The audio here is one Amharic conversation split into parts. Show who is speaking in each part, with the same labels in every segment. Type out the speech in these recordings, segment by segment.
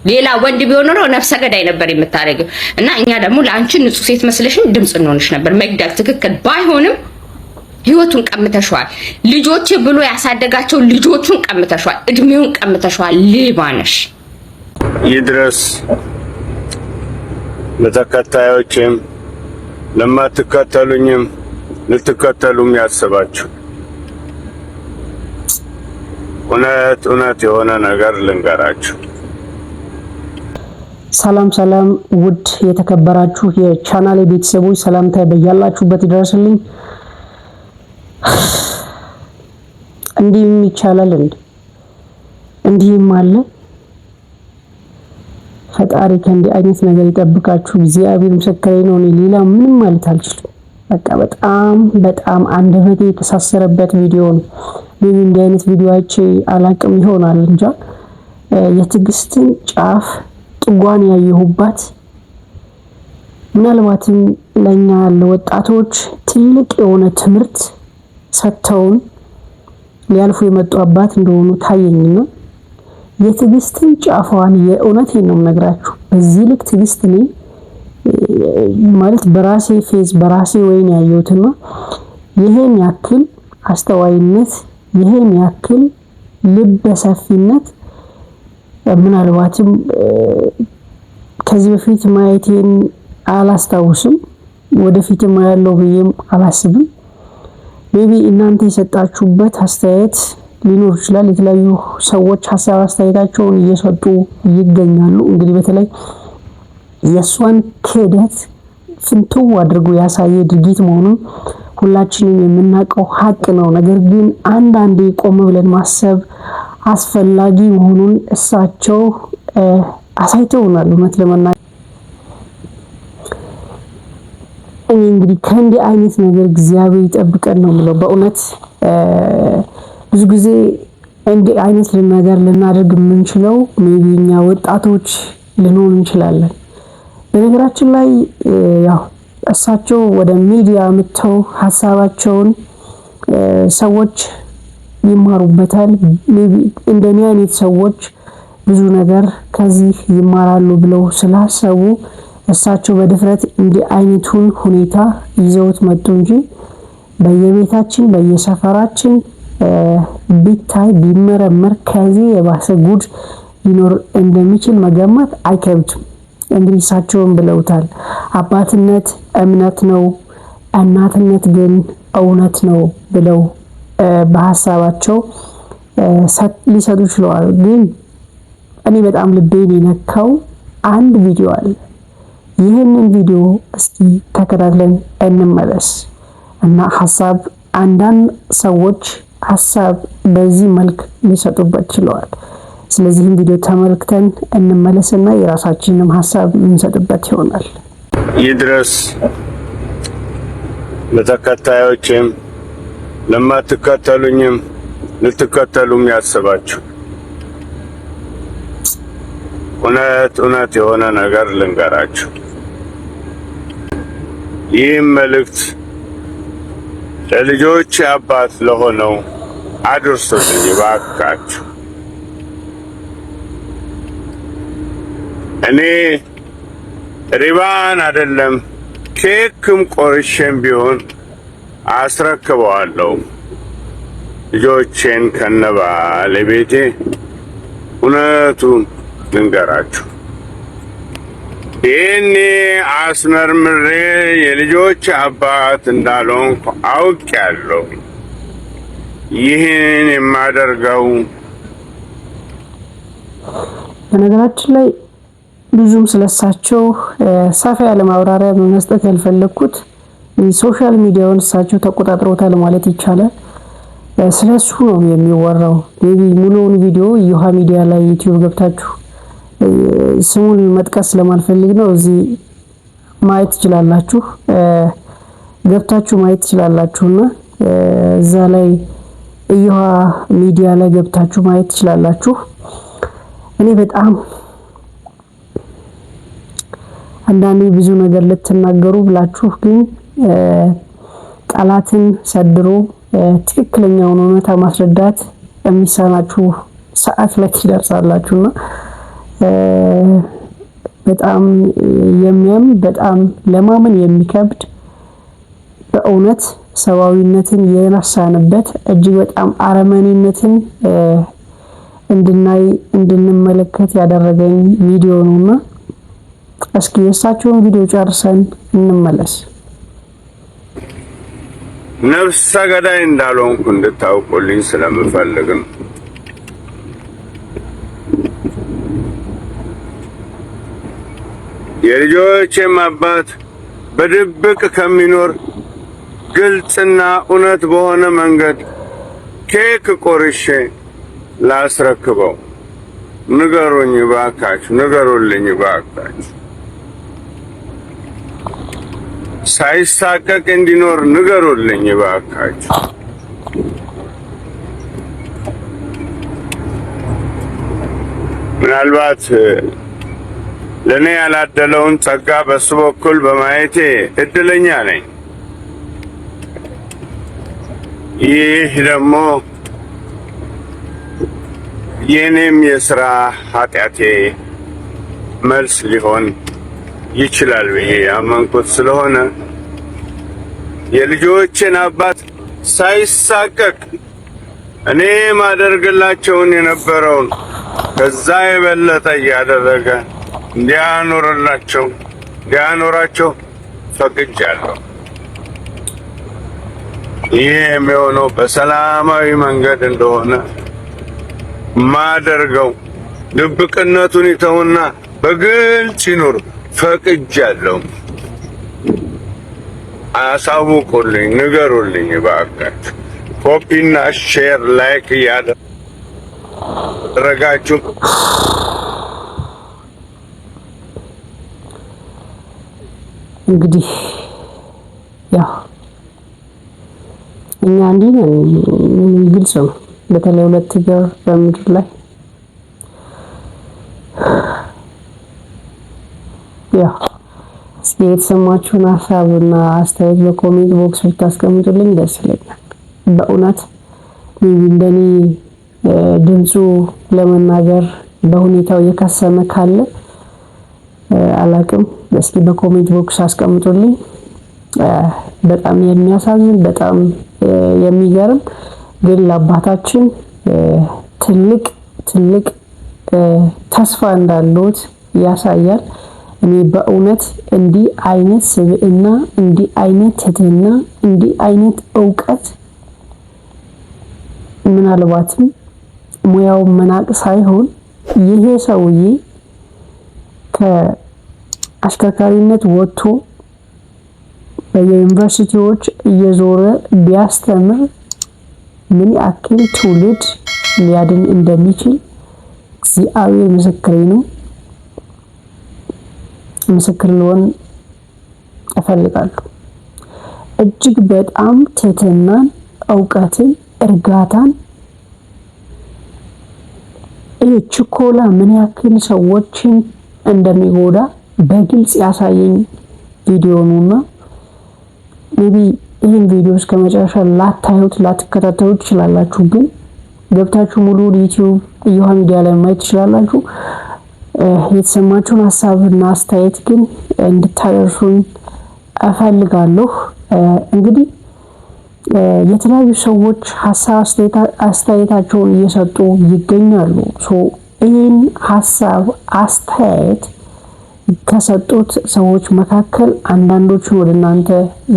Speaker 1: ሌላ ወንድ ቢሆን ኖሮ ነፍሰ ገዳይ ነበር የምታረጊው። እና እኛ ደግሞ ለአንቺ ንጹህ ሴት መስለሽን ድምጽ እንሆንሽ ነበር። መግደል ትክክል ባይሆንም ህይወቱን ቀምተሽዋል። ልጆች ብሎ ያሳደጋቸው ልጆቹን ቀምተሽዋል። እድሜውን ቀምተሽዋል። ሌባ ነሽ።
Speaker 2: ይድረስ ለተከታዮችም ለማትከተሉኝም ልትከተሉም ያስባችሁ እውነት የሆነ ነገር ልንገራችሁ።
Speaker 3: ሰላም ሰላም፣ ውድ የተከበራችሁ የቻናሌ ቤተሰቦች ሰላምታ በያላችሁበት ይደረስልኝ። እንዲህም ይቻላል እንዲህም አለ። ፈጣሪ ከእንዲህ አይነት ነገር ይጠብቃችሁ። እግዚአብሔር ምስክሬ ነው። እኔ ሌላ ምንም ማለት አልችልም። በቃ በጣም አንደበቴ የተሳሰረበት ቪዲዮ ነው። ምን እንዲህ አይነት ቪዲዮ አይቼ አላቅም ይሆናል እንጃ። የትዕግስትን ጫፍ ጥጓን ያየሁባት ምናልባትም ለኛ ለወጣቶች ትልቅ የሆነ ትምህርት ሰጥተውን ሊያልፉ የመጡ አባት እንደሆኑ ታየኝና የትዕግስትን ጫፏን የእውነቴን ነው የምነግራችሁ። በዚህ ልክ ትዕግስት ነኝ ማለት በራሴ ፌዝ በራሴ ወይን ያየሁትና ይሄን ያክል አስተዋይነት ይሄን ያክል ልበ ሰፊነት ምናልባትም ከዚህ በፊት ማየቴን አላስታውስም፣ ወደፊት ማያለው ብዬም አላስብም። ሜቢ እናንተ የሰጣችሁበት አስተያየት ሊኖር ይችላል። የተለያዩ ሰዎች ሐሳብ አስተያየታቸውን እየሰጡ ይገኛሉ። እንግዲህ በተለይ የሷን ክህደት ፍንትው አድርጎ ያሳየ ድርጊት መሆኑን ሁላችንም የምናውቀው ሀቅ ነው። ነገር ግን አንዳንዴ ቆም ብለን ማሰብ አስፈላጊ መሆኑን እሳቸው አሳይተውናል። እውነት ለመናገር እንግዲህ ከእንዲህ አይነት ነገር እግዚአብሔር ይጠብቀን ነው የምለው። በእውነት ብዙ ጊዜ እንዲህ አይነት ነገር ልናደርግ የምንችለው ሜቢ እኛ ወጣቶች ልንሆን እንችላለን። በነገራችን ላይ ያው እሳቸው ወደ ሚዲያ መጥተው ሐሳባቸውን ሰዎች ይማሩበታል። እንደኔ አይነት ሰዎች ብዙ ነገር ከዚህ ይማራሉ ብለው ስላሰቡ እሳቸው በድፍረት እንዲህ አይነቱን ሁኔታ ይዘውት መጡ እንጂ በየቤታችን በየሰፈራችን ቢታይ ቢመረመር ከዚህ የባሰ ጉድ ሊኖር እንደሚችል መገመት አይከብድም። እንግዲህ እሳቸውም ብለውታል። አባትነት እምነት ነው፣ እናትነት ግን እውነት ነው ብለው በሐሳባቸው ሊሰጡ ይችላል። ግን እኔ በጣም ልቤን የነካው አንድ ቪዲዮ አለ። ይህንን ቪዲዮ እስኪ ተከታትለን እንመለስ እና ሐሳብ አንዳንድ ሰዎች ሐሳብ በዚህ መልክ ሊሰጡበት ይችላል። ስለዚህ ቪዲዮ ተመልክተን እንመለስና የራሳችንን ሐሳብ እንሰጥበት ይሆናል።
Speaker 2: ይድረስ ለተከታዮችም ለማትከተሉኝም ልትከተሉም ያስባችሁ እውነት የሆነ ነገር ልንገራችሁ። ይህም መልእክት ለልጆች አባት ለሆነው አድርሱልኝ እባካችሁ። እኔ ሪባን አይደለም ኬክም ቆርሼም ቢሆን አስረክበዋለሁ ልጆቼን ከነባለቤቴ። እውነቱን ልንገራችሁ፣ ይህኔ አስመርምሬ የልጆች አባት እንዳልሆንኩ አውቄያለሁ። ይህን የማደርገው
Speaker 3: በነገራችን ላይ ብዙም ስለሳቸው ሰፋ ያለ ማብራሪያ መስጠት ያልፈለኩት ሶሻል ሚዲያውን እሳቸው ተቆጣጥረውታል ማለት ይቻላል። ስለሱ ነው የሚወራው። ሙሉውን ቪዲዮ ይሃ ሚዲያ ላይ ዩቲዩብ ገብታችሁ ስሙን መጥቀስ ስለማልፈልግ ነው እዚህ ማየት ትችላላችሁ፣ ገብታችሁ ማየት ትችላላችሁና እዛ ላይ ይሃ ሚዲያ ላይ ገብታችሁ ማየት ትችላላችሁ። እኔ በጣም አንዳንዴ ብዙ ነገር ልትናገሩ ብላችሁ ግን ቃላትን ሰድሮ ትክክለኛውን እውነታ ማስረዳት የሚሳናችሁ ሰዓት ላይ ትደርሳላችሁና በጣም የሚያም በጣም ለማመን የሚከብድ በእውነት ሰዋዊነትን የነሳንበት እጅግ በጣም አረመኔነትን እንድንመለከት ያደረገኝ ቪዲዮ ነውና እስኪ የሳቸውን ቪዲዮ ጨርሰን እንመለስ።
Speaker 2: ነፍሰ ገዳይ እንዳልሆንኩ እንድታውቁልኝ ስለምፈልግ ነው። የልጆቼም አባት በድብቅ ከሚኖር ግልጽና እውነት በሆነ መንገድ ኬክ ቆርሼ ላስረክበው ንገሩኝ ባካችሁ፣ ንገሩልኝ ባካችሁ። ሳይሳቀቅ እንዲኖር ንገሩልኝ ባካችሁ። ምናልባት ለኔ ያላደለውን ጸጋ በሱ በኩል በማየቴ እድለኛ ነኝ። ይህ ደግሞ የኔም የሥራ ኃጢአቴ መልስ ሊሆን ይችላል ብዬ ያመንኩት ስለሆነ የልጆቼን አባት ሳይሳቀቅ እኔ ማደርግላቸውን የነበረውን ከዛ የበለጠ እያደረገ እንዲያኖራቸው ፈቅጃለሁ። ይህ የሚሆነው በሰላማዊ መንገድ እንደሆነ ማደርገው ድብቅነቱን ይተውና በግልጽ ይኑር ፈቅጃለሁ። አሳውቁልኝ፣ ንገሩልኝ እባካችሁ። ኮፒና ሼር ላይክ እያደረጋችሁ
Speaker 3: እንግዲህ ያው እኛ እንዲህ ግልጽ ነው። በተለይ ሁለት እግር በምድር ላይ ያው እስኪ የተሰማችሁን ሀሳብና አስተያየት በኮሜንት ቦክስ ብታስቀምጡልኝ ደስ ይለኛል። በእውነት እንደኔ ድምፁ ለመናገር በሁኔታው የከሰመ ካለ አላቅም፣ እስኪ በኮሜንት ቦክስ አስቀምጡልኝ። በጣም የሚያሳዝን በጣም የሚገርም ግን ለአባታችን ትልቅ ተስፋ እንዳሉት ያሳያል። እኔ በእውነት እንዲህ አይነት ስብዕና፣ እንዲህ አይነት ትህትና፣ እንዲህ አይነት ዕውቀት ምናልባትም ሙያው መናቅ ሳይሆን ይሄ ሰውዬ ከአሽከርካሪነት ወጥቶ በዩኒቨርሲቲዎች እየዞረ ቢያስተምር ምን ያክል ትውልድ ሊያድን እንደሚችል እግዚአብሔር ምስክሬ ነው። ምስክር ልሆን እፈልጋለሁ። እጅግ በጣም ትህትናን፣ ዕውቀትን፣ እርጋታን ችኮላ ምን ያክል ሰዎችን እንደሚጎዳ በግልጽ ያሳየኝ ቪዲዮ ነውና ሜቢ ይህን ቪዲዮ እስከ መጨረሻ ላታዩት ላትከታተሉት ትችላላችሁ፣ ግን ገብታችሁ ሙሉ ዩቲዩብ እዮሃ ሚዲያ ላይ ማየት ትችላላችሁ። የተሰማችሁን ሀሳብና አስተያየት ግን እንድታደርሱኝ እፈልጋለሁ። እንግዲህ የተለያዩ ሰዎች ሀሳብ አስተያየታቸውን እየሰጡ ይገኛሉ። ይህን ሀሳብ አስተያየት ከሰጡት ሰዎች መካከል አንዳንዶቹን ወደ እናንተ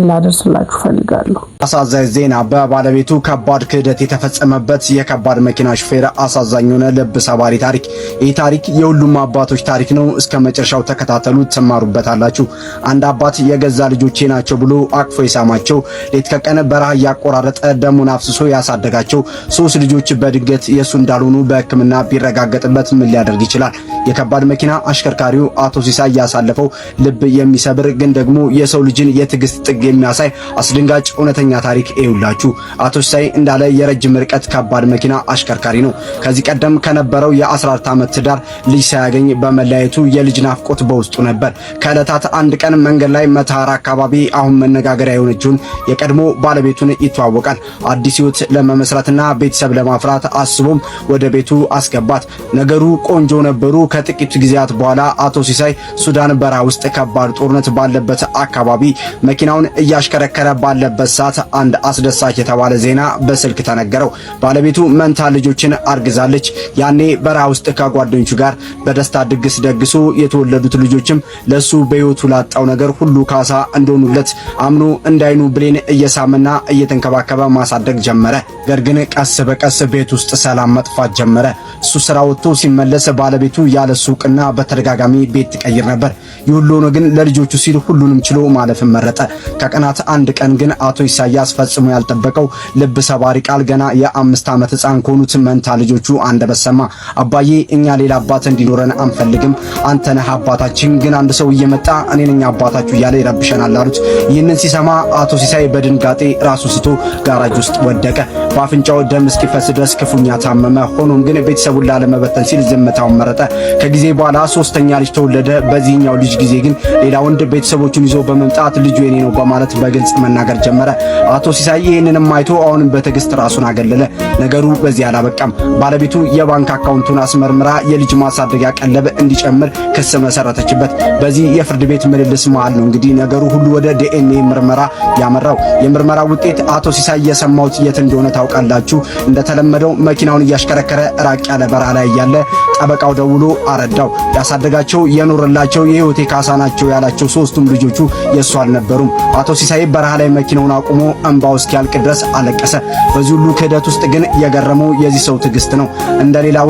Speaker 3: ላደርስላችሁ ፈልጋለሁ።
Speaker 4: አሳዛኝ ዜና በባለቤቱ ከባድ ክህደት የተፈጸመበት የከባድ መኪና ሹፌር አሳዛኝ የሆነ ልብ ሰባሪ ታሪክ። ይህ ታሪክ የሁሉም አባቶች ታሪክ ነው። እስከ መጨረሻው ተከታተሉ፣ ትማሩበታላችሁ። አንድ አባት የገዛ ልጆቼ ናቸው ብሎ አቅፎ የሳማቸው፣ ሌት ከቀን በረሃ እያቆራረጠ ደሙን አፍስሶ ያሳደጋቸው 3 ልጆች በድንገት የሱ እንዳልሆኑ በሕክምና ቢረጋገጥበት ምን ሊያደርግ ይችላል? የከባድ መኪና አሽከርካሪው አቶ ሲሳይ ያሳለፈው ልብ የሚሰብር ግን ደግሞ የሰው ልጅን የትዕግስት ጥግ የሚያሳይ አስደንጋጭ እውነተኛ ታሪክ ይውላችሁ። አቶ ሲሳይ እንዳለ የረጅም ርቀት ከባድ መኪና አሽከርካሪ ነው። ከዚህ ቀደም ከነበረው የ14 ዓመት ትዳር ልጅ ሳያገኝ በመለያየቱ የልጅ ናፍቆት በውስጡ ነበር። ከዕለታት አንድ ቀን መንገድ ላይ መተሃራ አካባቢ አሁን መነጋገሪያ የሆነችውን የቀድሞ ባለቤቱን ይተዋወቃል። አዲስ ሕይወት ለመመስረትና ቤተሰብ ለማፍራት አስቦም ወደ ቤቱ አስገባት። ነገሩ ቆንጆ ነበሩ። ከጥቂት ጊዜያት በኋላ አቶ ሲሳይ ሱዳን በረሃ ውስጥ ከባድ ጦርነት ባለበት አካባቢ መኪናውን እያሽከረከረ ባለበት ሰዓት አንድ አስደሳች የተባለ ዜና በስልክ ተነገረው። ባለቤቱ መንታ ልጆችን አርግዛለች። ያኔ በረሃ ውስጥ ከጓደኞቹ ጋር በደስታ ድግስ ደግሶ የተወለዱት ልጆችም ለሱ በሕይወቱ ላጣው ነገር ሁሉ ካሳ እንደሆኑለት አምኖ እንዳይኑ ብሌን እየሳመና እየተንከባከበ ማሳደግ ጀመረ። ነገር ግን ቀስ በቀስ ቤት ውስጥ ሰላም መጥፋት ጀመረ። እሱ ስራ ወጥቶ ሲመለስ ባለቤቱ ያለ ሱቅና በተደጋጋሚ ቤት ትቀይር ነበር። ይሁሉ ነው ግን ለልጆቹ ሲል ሁሉንም ችሎ ማለፍን መረጠ። ከቀናት አንድ ቀን ግን አቶ ኢሳያስ ፈጽሞ ያልጠበቀው ልብ ሰባሪ ቃል ገና የ5 ዓመት ሕፃን ከሆኑት መንታ ልጆቹ አንደበት ሰማ። አባዬ እኛ ሌላ አባት እንዲኖረን አንፈልግም፣ አንተ ነህ አባታችን፣ ግን አንድ ሰው እየመጣ እኔ ነኝ አባታችሁ እያለ ይረብሸናል አሉት። ይህንን ሲሰማ አቶ ሲሳይ በድንጋጤ ራሱ ስቶ ጋራጅ ውስጥ ወደቀ። በአፍንጫው ደም እስኪፈስ ድረስ ክፉኛ ታመመ። ሆኖም ግን ቤተሰቡን ላለመበተን ሲል ዝምታውን መረጠ። ከጊዜ በኋላ ሶስተኛ ልጅ ተወለደ። በዚህኛው ልጅ ጊዜ ግን ሌላ ወንድ ቤተሰቦቹን ይዞ በመምጣት ልጁ የኔ ነው በማለት በግልጽ መናገር ጀመረ። አቶ ሲሳይ ይህንንም አይቶ አሁንም በትዕግስት ራሱን አገለለ። ነገሩ በዚህ አላበቃም። ባለቤቱ የባንክ አካውንቱን አስመርምራ የልጅ ማሳደጊያ ቀለብ እንዲጨምር ክስ መሰረተችበት። በዚህ የፍርድ ቤት ምልልስ መሃል ነው እንግዲህ ነገሩ ሁሉ ወደ ዲኤንኤ ምርመራ ያመራው። የምርመራ ውጤት አቶ ሲሳይ የሰማውት የት እንደሆነ ታውቃላችሁ? እንደተለመደው መኪናውን እያሽከረከረ ራቅ ያለ በረሃ ላይ እያለ ጠበቃው ደውሎ አረዳው። ያሳደጋቸው የኖረላቸው የህይወቴ ካሳ ናቸው ያላቸው ሶስቱም ልጆቹ የሱ አልነበሩም። አቶ ሲሳይ በረሃ ላይ መኪናውን አቁሞ እንባው እስኪያልቅ ድረስ አለቀሰ። በዚህ ሁሉ ክህደት ውስጥ ግን የገረመው የዚህ ሰው ትዕግስት ነው። እንደሌላው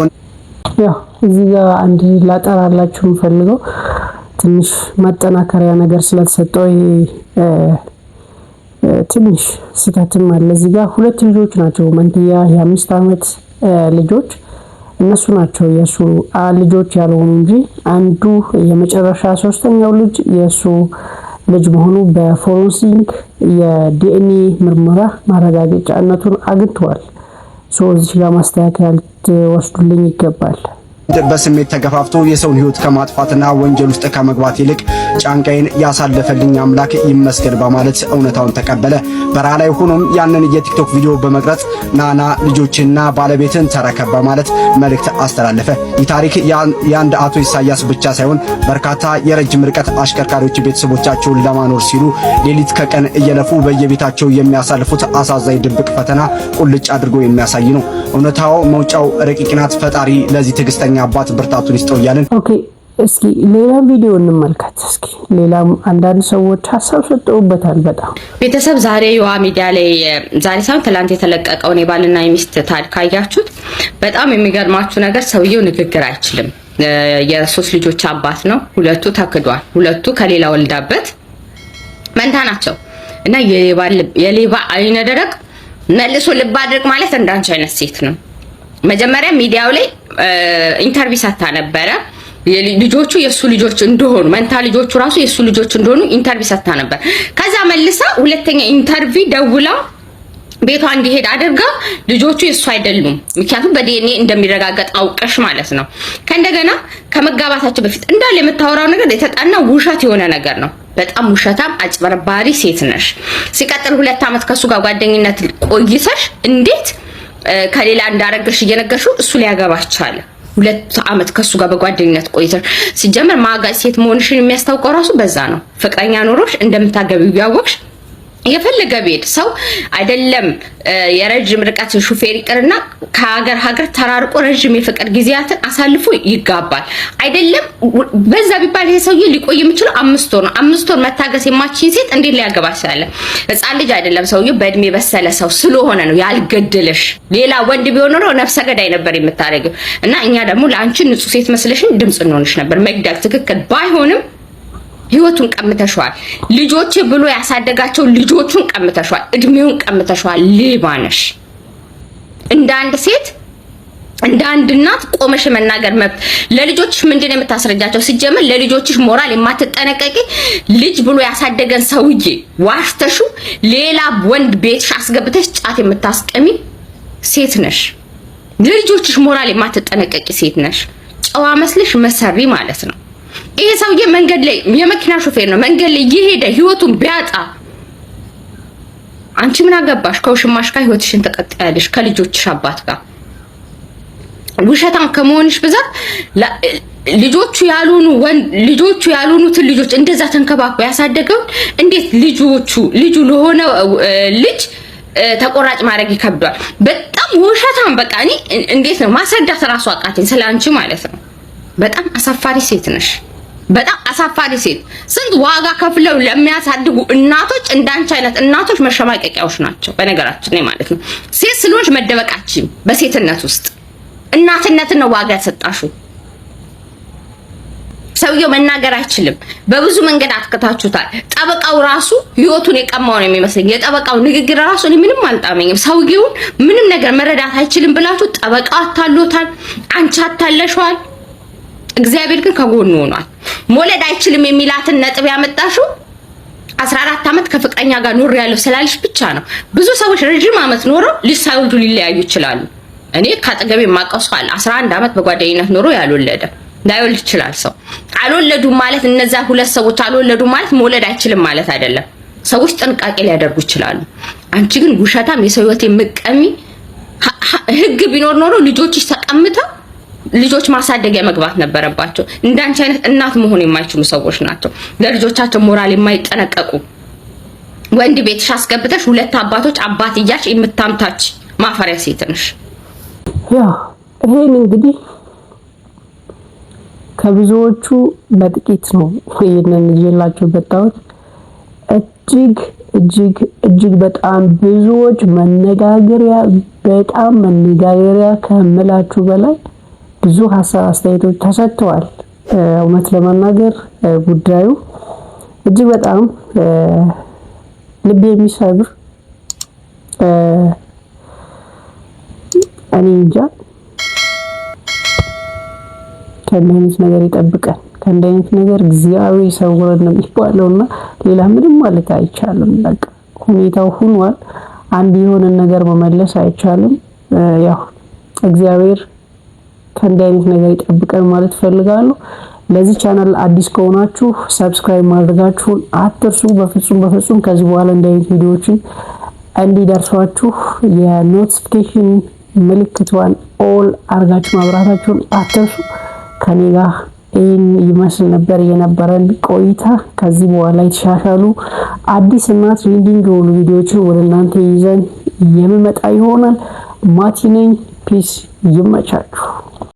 Speaker 3: ያው እዚህ ጋር አንድ ላጠራላችሁ የምፈልገው ትንሽ ማጠናከሪያ ነገር ስለተሰጠው ትንሽ ስህተትም አለ። እዚህ ጋር ሁለት ልጆች ናቸው መንትያ የ5 ዓመት ልጆች እነሱ ናቸው የሱ ልጆች ያልሆኑ እንጂ አንዱ የመጨረሻ ሶስተኛው ልጅ የሱ ልጅ መሆኑ በፎረንሲክ የዲኤንኤ ምርመራ ማረጋገጫነቱን አግኝተዋል። እዚህ ጋር ማስተካከያ ልትወስዱልኝ ይገባል።
Speaker 4: በስሜት ተገፋፍቶ የሰውን ህይወት ከማጥፋትና ወንጀል ውስጥ ከመግባት ይልቅ ጫንቃይን ያሳለፈልኝ አምላክ ይመስገን በማለት እውነታውን ተቀበለ። በረሃ ላይ ሆኖም ያንን የቲክቶክ ቪዲዮ በመቅረጽ ናና ልጆችና ባለቤትን ተረከብ በማለት መልእክት አስተላለፈ። ይህ ታሪክ የአንድ አቶ ኢሳያስ ብቻ ሳይሆን በርካታ የረጅም ርቀት አሽከርካሪዎች ቤተሰቦቻቸውን ለማኖር ሲሉ ሌሊት ከቀን እየለፉ በየቤታቸው የሚያሳልፉት አሳዛኝ ድብቅ ፈተና ቁልጭ አድርጎ የሚያሳይ ነው። እውነታው መውጫው ረቂቅ ናት። ፈጣሪ ለዚህ ትዕግስተኛ አባት ብርታቱን ይስጠው እያልን
Speaker 3: ኦኬ፣ እስኪ ሌላ ቪዲዮ እንመልከት። እስኪ ሌላም አንዳንድ ሰዎች ሀሳብ ሰጠውበታል። በጣም
Speaker 1: ቤተሰብ ዛሬ የዋ ሚዲያ ላይ ዛሬ ሳይሆን ትላንት የተለቀቀውን የባልና የሚስት ታሪክ አያችሁት? በጣም የሚገርማችሁ ነገር ሰውየው ንግግር አይችልም። የሶስት ልጆች አባት ነው። ሁለቱ ተክዷል። ሁለቱ ከሌላ ወልዳበት መንታ ናቸው እና የሌባ አይነ ደረቅ መልሶ ልብ አድርግ ማለት እንዳንቺ አይነት ሴት ነው። መጀመሪያ ሚዲያው ላይ ኢንተርቪው ሰታ ነበረ። ልጆቹ የሱ ልጆች እንደሆኑ መንታ ልጆቹ ራሱ የሱ ልጆች እንደሆኑ ኢንተርቪው ሰታ ነበር። ከዛ መልሳ ሁለተኛ ኢንተርቪው ደውላ ቤቷ እንዲሄድ አድርጋ ልጆቹ የሱ አይደሉም ምክንያቱም በዲኤንኤ እንደሚረጋገጥ አውቀሽ ማለት ነው። ከእንደገና ከመጋባታቸው በፊት እንዳለ የምታወራው ነገር የተጣና ውሸት የሆነ ነገር ነው። በጣም ውሸታም አጭበርባሪ ሴት ነሽ። ሲቀጥል 2 ዓመት ከሱ ጋር ጓደኝነት ቆይሰሽ እንዴት ከሌላ እንዳረገሽ እየነገርሽው እሱ ሊያገባሽ ቻለ? 2 ዓመት ከሱ ጋር በጓደኝነት ቆይተሽ ሲጀመር ማጋጭ ሴት መሆንሽን የሚያስታውቀው ራሱ በዛ ነው። ፍቅረኛ ኖሮሽ እንደምታገቢው ያወቅሽ የፈለገ ቤት ሰው አይደለም የረጅም ርቀት ሹፌር ይቅርና ከሀገር ተራርቆ ረጅም የፍቅር ጊዜያትን አሳልፎ ይጋባል። አይደለም በዛ ቢባል የሰውዬ ሊቆይ የሚችለው 5 ወር ነው። 5 ወር መታገስ የማትችል ሴት እንዴት ሊያገባሽ ያለ? ሕፃን ልጅ አይደለም ሰውዬ በእድሜ በሰለ ሰው ስለሆነ ነው ያልገደለሽ። ሌላ ወንድ ቢሆን ኖሮ ነፍሰ ገዳይ ነበር የምታደርገው እና እኛ ደግሞ ለአንቺ ንጹህ ሴት መስለሽን ድምጽ እንሆንሽ ነበር። መግደል ትክክል ባይሆንም ህይወቱን ቀምተሽዋል። ልጆች ብሎ ያሳደጋቸው ልጆቹን ቀምተሽዋል። እድሜውን ቀምተሽዋል። ሌባ ነሽ። እንደ አንድ ሴት እንደ አንድ እናት ቆመሽ መናገር መብት። ለልጆችሽ ምንድነው የምታስረጃቸው? ሲጀመር ለልጆችሽ ሞራል የማትጠነቀቂ ልጅ ብሎ ያሳደገን ሰውዬ ዋሽተሹ ሌላ ወንድ ቤትሽ አስገብተሽ ጫት የምታስቀሚ ሴት ነሽ። ለልጆችሽ ሞራል የማትጠነቀቂ ሴት ነሽ። ጨዋ መስልሽ መሰሪ ማለት ነው። ይሄ ሰውዬ መንገድ ላይ የመኪና ሾፌር ነው። መንገድ ላይ እየሄደ ህይወቱን ቢያጣ አንቺ ምን አገባሽ? ከውሽማሽ ጋር ህይወትሽን ተቀጥያለሽ ከልጆችሽ አባት ጋር። ውሸታም ከመሆንሽ ብዛት ልጆቹ ያልሆኑትን ልጆች እንደዛ ተንከባክቦ ያሳደገው እንዴት ልጁ ለሆነ ልጅ ተቆራጭ ማድረግ ይከብዳል። በጣም ውሸታም። በቃ እኔ እንዴት ነው ማስረዳት ራሱ አቃተኝ ስለአንቺ ማለት ነው። በጣም አሳፋሪ ሴት ነሽ። በጣም አሳፋሪ ሴት። ስንት ዋጋ ከፍለው ለሚያሳድጉ እናቶች እንዳንቺ አይነት እናቶች መሸማቀቂያዎች ናቸው። በነገራችን ላይ ማለት ነው ሴት ስለሆንሽ መደበቃችን በሴትነት ውስጥ እናትነትን ነው ዋጋ ያሰጣሽው። ሰውየው መናገር አይችልም። በብዙ መንገድ አትከታችሁታል። ጠበቃው ራሱ ህይወቱን የቀማው ነው የሚመስለኝ። የጠበቃው ንግግር ራሱ እኔ ምንም አልጣመኝም። ሰውየውን ምንም ነገር መረዳት አይችልም ብላችሁ ጠበቃው አታሎታል፣ አንቺ አታለሽዋል። እግዚአብሔር ግን ከጎኑ ሆኗል። መውለድ አይችልም የሚላትን ነጥብ ያመጣሽው 14 ዓመት ከፍቅረኛ ጋር ኖር ያለው ስላልሽ ብቻ ነው። ብዙ ሰዎች ረጅም ዓመት ኖረው ልጅ ሳይወልዱ ሊለያዩ ይችላሉ። እኔ ካጠገቤ የማውቀው ሰው አለ 11 ዓመት በጓደኝነት ኖሮ ያልወለደ። ላይወልድ ይችላል ሰው። አልወለዱም ማለት እነዛ ሁለት ሰዎች አልወለዱም ማለት መውለድ አይችልም ማለት አይደለም። ሰዎች ጥንቃቄ ሊያደርጉ ይችላሉ። አንቺ ግን ውሸታም፣ የሰው ህይወት የምትቀሚ። ህግ ቢኖር ኖሮ ልጆችሽ ተቀምጠው ልጆች ማሳደጊያ መግባት ነበረባቸው። እንዳንቺ አይነት እናት መሆን የማይችሉ ሰዎች ናቸው። ለልጆቻቸው ሞራል የማይጠነቀቁ ወንድ ቤትሽ አስገብተሽ ሁለት አባቶች አባት እያልሽ የምታምታች ማፈሪያ ሴት ነሽ።
Speaker 3: ያው ይሄን እንግዲህ ከብዙዎቹ በጥቂት ነው ይሄንን ይዤላችሁ የመጣሁት። እጅግ በጣም ብዙዎች መነጋገሪያ ከምላችሁ በላይ ብዙ ሀሳብ አስተያየቶች ተሰጥተዋል። እውነት ለመናገር ጉዳዩ እጅግ በጣም ልብ የሚሰብር እኔ እንጃ ከእንደዚህ ነገር ይጠብቀን። ከእንደዚህ ነገር እግዚአብሔር ይሰውረን ነው የሚባለውና ሌላ ምንም ማለት አይቻልም። በቃ ሁኔታው ሆኗል። አንድ የሆነ ነገር መመለስ አይቻልም። ያው እግዚአብሔር ከእንደዚህ ነገር ይጠብቀን ማለት ፈልጋለሁ። ለዚህ ቻናል አዲስ ከሆናችሁ ሰብስክራይብ ማድረጋችሁን አትርሱ። በፍጹም ከዚህ በኋላ እንደዚህ ቪዲዮዎችን እንዲደርሷችሁ የኖቲፊኬሽን ምልክቷን ኦል አርጋችሁ ማብራታችሁን አትርሱ። ከኔ ጋር ይህን ይመስል ነበር የነበረን ቆይታ። ከዚህ በኋላ የተሻሻሉ አዲስ እና ትሬንዲንግ የሆኑ ቪዲዮዎችን ወደ እናንተ ይዘን የምመጣ ይሆናል። ማቲ ነኝ። ፒስ። ይመቻችሁ።